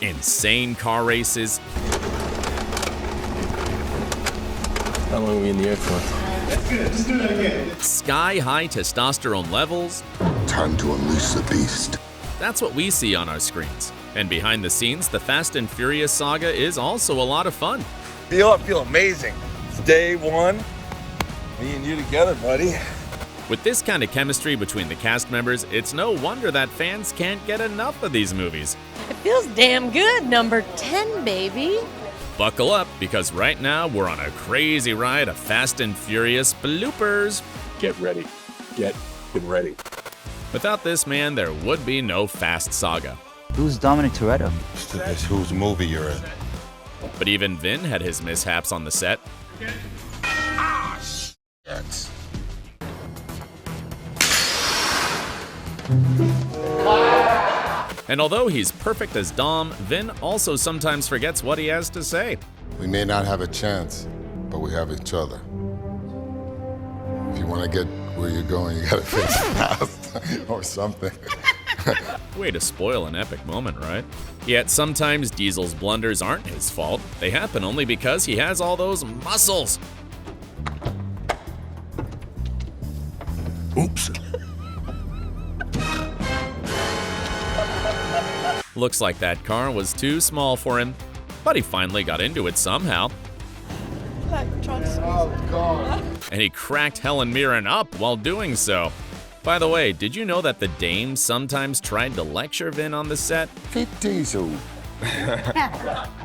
insane car races, How long are we in the air for? That's good. Just do that again. sky-high testosterone levels. Time to unleash the beast. That's what we see on our screens. And behind the scenes, the Fast and Furious saga is also a lot of fun. I feel amazing. It's day one. Me and you together, buddy. With this kind of chemistry between the cast members, it's no wonder that fans can't get enough of these movies. It feels damn good, number 10, baby. Buckle up, because right now we're on a crazy ride of Fast and Furious bloopers. Get ready. Get ready. Without this man, there would be no Fast saga. Who's Dominic Toretto? It's whose movie you're in. But even Vin had his mishaps on the set. Yes. And although he's perfect as Dom, Vin also sometimes forgets what he has to say. We may not have a chance, but we have each other. If you want to get where you're going, you gotta face fast or something. Way to spoil an epic moment, right? Yet sometimes Diesel's blunders aren't his fault. They happen only because he has all those muscles. Oops. Looks like that car was too small for him, but he finally got into it somehow. Oh, God. And he cracked Helen Mirren up while doing so. By the way, did you know that the Dame sometimes tried to lecture Vin on the set? Vin Diesel.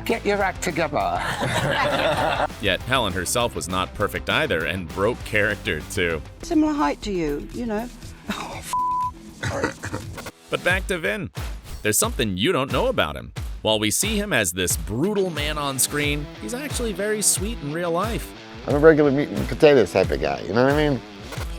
Get your act together. Yet Helen herself was not perfect either and broke character too. Similar height to you, you know. But back to Vin. There's something you don't know about him. While we see him as this brutal man on screen, he's actually very sweet in real life. I'm a regular meat and potatoes type of guy, you know what I mean?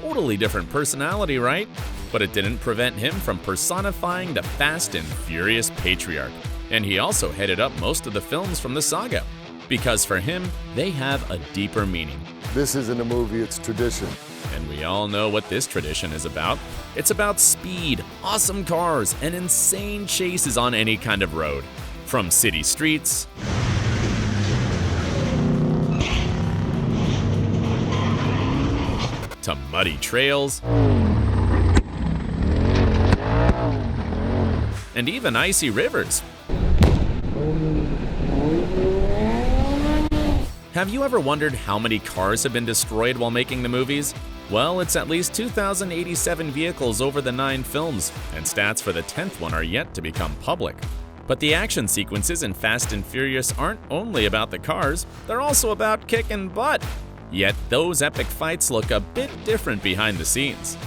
Totally different personality, right? But it didn't prevent him from personifying the Fast and Furious patriarch. And he also headed up most of the films from the saga. Because for him, they have a deeper meaning. This isn't a movie, it's tradition. And we all know what this tradition is about. It's about speed, awesome cars, and insane chases on any kind of road. From city streets to muddy trails and even icy rivers. Have you ever wondered how many cars have been destroyed while making the movies? Well, it's at least 2,087 vehicles over the 9 films, and stats for the 10th one are yet to become public. But the action sequences in Fast and Furious aren't only about the cars, they're also about kicking butt. Yet those epic fights look a bit different behind the scenes.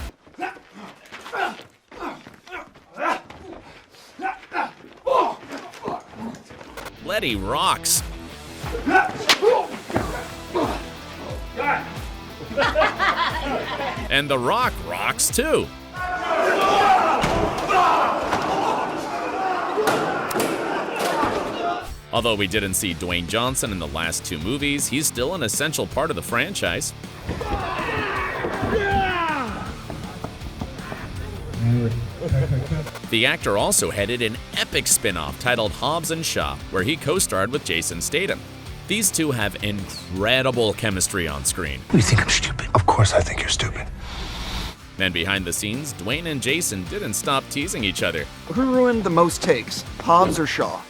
Letty rocks. And The Rock rocks too. Although we didn't see Dwayne Johnson in the last 2 movies, he's still an essential part of the franchise. The actor also headed an epic spin-off titled Hobbs and Shaw, where he co-starred with Jason Statham. These two have incredible chemistry on screen. You think I'm stupid? Of course I think you're stupid. And behind the scenes, Dwayne and Jason didn't stop teasing each other. Who ruined the most takes, Hobbs or Shaw?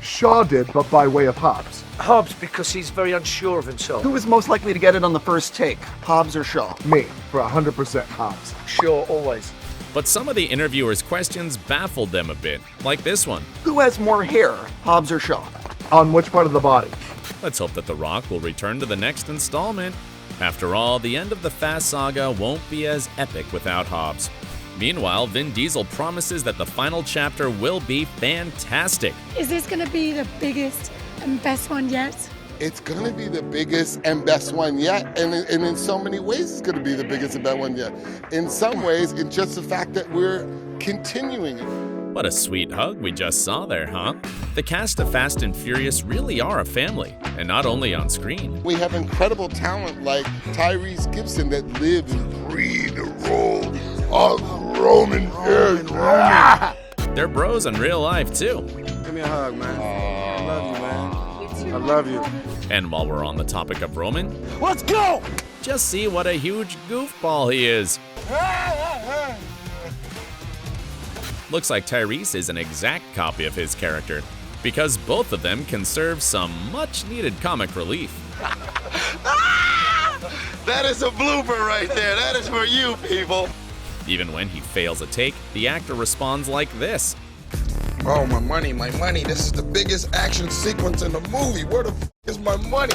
Shaw did, but by way of Hobbs. Hobbs, because he's very unsure of himself. Who was most likely to get it on the first take, Hobbs or Shaw? Me, for 100% Hobbs. Sure, always. But some of the interviewers' questions baffled them a bit, like this one. Who has more hair, Hobbs or Shaw? On which part of the body? Let's hope that The Rock will return to the next installment. After all, the end of the Fast saga won't be as epic without Hobbs. Meanwhile, Vin Diesel promises that the final chapter will be fantastic. Is this gonna be the biggest and best one yet? It's gonna be the biggest and best one yet, and in so many ways it's gonna be the biggest and best one yet. In some ways, it's just the fact that we're continuing it. What a sweet hug we just saw there, huh? The cast of Fast and Furious really are a family, and not only on screen. We have incredible talent like Tyrese Gibson that live and breathe the role of Roman. They're bros in real life, too. I me a hug, man. I love you, man. I love you. And while we're on the topic of Roman, Let's go! just see what a huge goofball he is. Looks like Tyrese is an exact copy of his character, because both of them can serve some much-needed comic relief. That is a blooper right there. That is for you, people. Even when he fails a take, the actor responds like this. Oh, my money, my money. This is the biggest action sequence in the movie. Where the f is my money?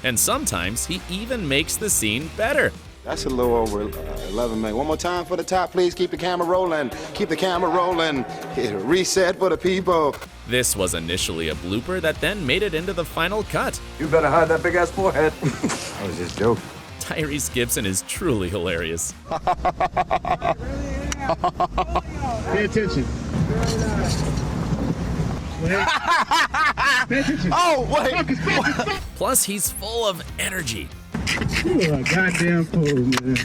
And sometimes he even makes the scene better. That's a little over 11 minutes. One more time for the top, please. Keep the camera rolling. Keep the camera rolling. Hit a reset for the people. This was initially a blooper that then made it into the final cut. You better hide that big ass forehead. I was just joking. Tyrese Gibson is truly hilarious. Pay attention. Oh, wait. Plus, he's full of energy. You are a goddamn fool, man.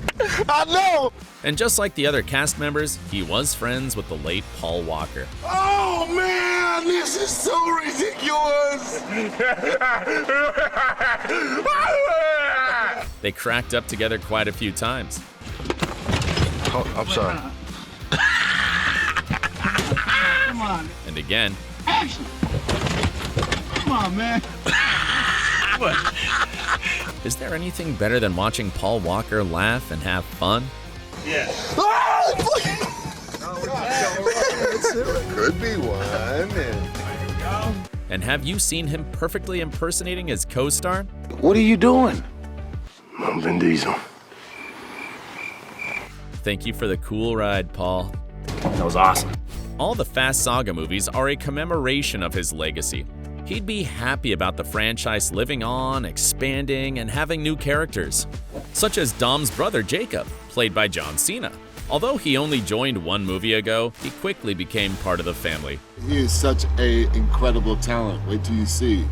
I know. And just like the other cast members, he was friends with the late Paul Walker. Oh, man. This is so ridiculous. They cracked up together quite a few times. Oh, I'm sorry. Come on. And again, Action. Come on, man. is there anything better than watching Paul Walker laugh and have fun? Could be one. And have you seen him perfectly impersonating his co-star? What are you doing? I'm Vin Diesel. Thank you for the cool ride, Paul. That was awesome. All the Fast Saga movies are a commemoration of his legacy. He'd be happy about the franchise living on, expanding, and having new characters, such as Dom's brother Jacob, played by John Cena. Although he only joined one movie ago, he quickly became part of the family. He is such an incredible talent. Wait till you see.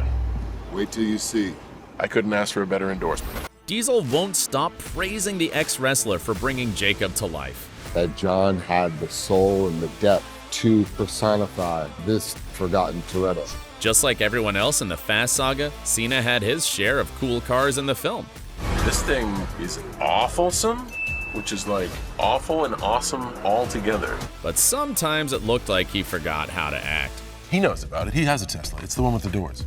Wait till you see. I couldn't ask for a better endorsement. Diesel won't stop praising the ex-wrestler for bringing Jacob to life. That John had the soul and the depth to personify this forgotten Toretto. Just like everyone else in the Fast Saga, Cena had his share of cool cars in the film. This thing is awfulsome, which is like awful and awesome all together. But sometimes it looked like he forgot how to act. He knows about it. He has a Tesla. It's the one with the doors.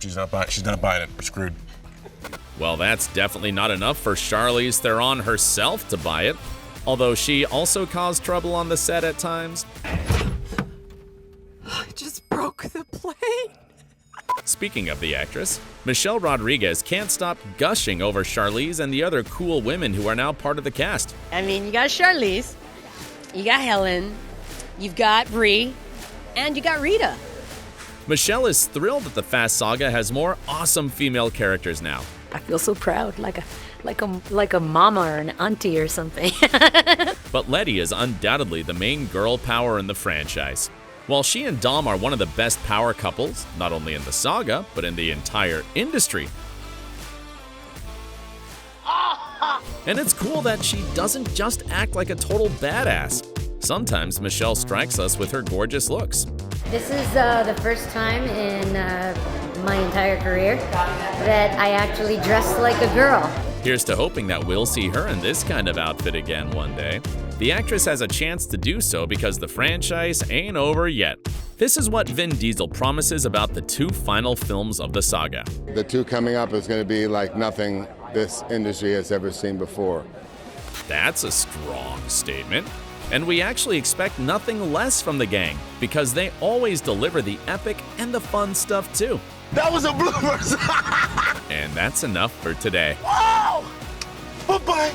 She's not buying it. We're screwed. Well, that's definitely not enough for Charlize Theron herself to buy it, although she also caused trouble on the set at times. I just broke the plane. Speaking of the actress, Michelle Rodriguez can't stop gushing over Charlize and the other cool women who are now part of the cast. I mean, you got Charlize, you got Helen, you've got Brie, and you got Rita. Michelle is thrilled that the Fast Saga has more awesome female characters now. I feel so proud, like a mama or an auntie or something. But Letty is undoubtedly the main girl power in the franchise. While she and Dom are one of the best power couples, not only in the saga, but in the entire industry. And it's cool that she doesn't just act like a total badass. Sometimes Michelle strikes us with her gorgeous looks. This is the first time in my entire career that I actually dressed like a girl. Here's to hoping that we'll see her in this kind of outfit again one day. The actress has a chance to do so because the franchise ain't over yet. This is what Vin Diesel promises about the two final films of the saga. The two coming up is going to be like nothing this industry has ever seen before. That's a strong statement. And we actually expect nothing less from the gang, because they always deliver the epic and the fun stuff too. That was a bloopers. And that's enough for today. Oh! Bye-bye.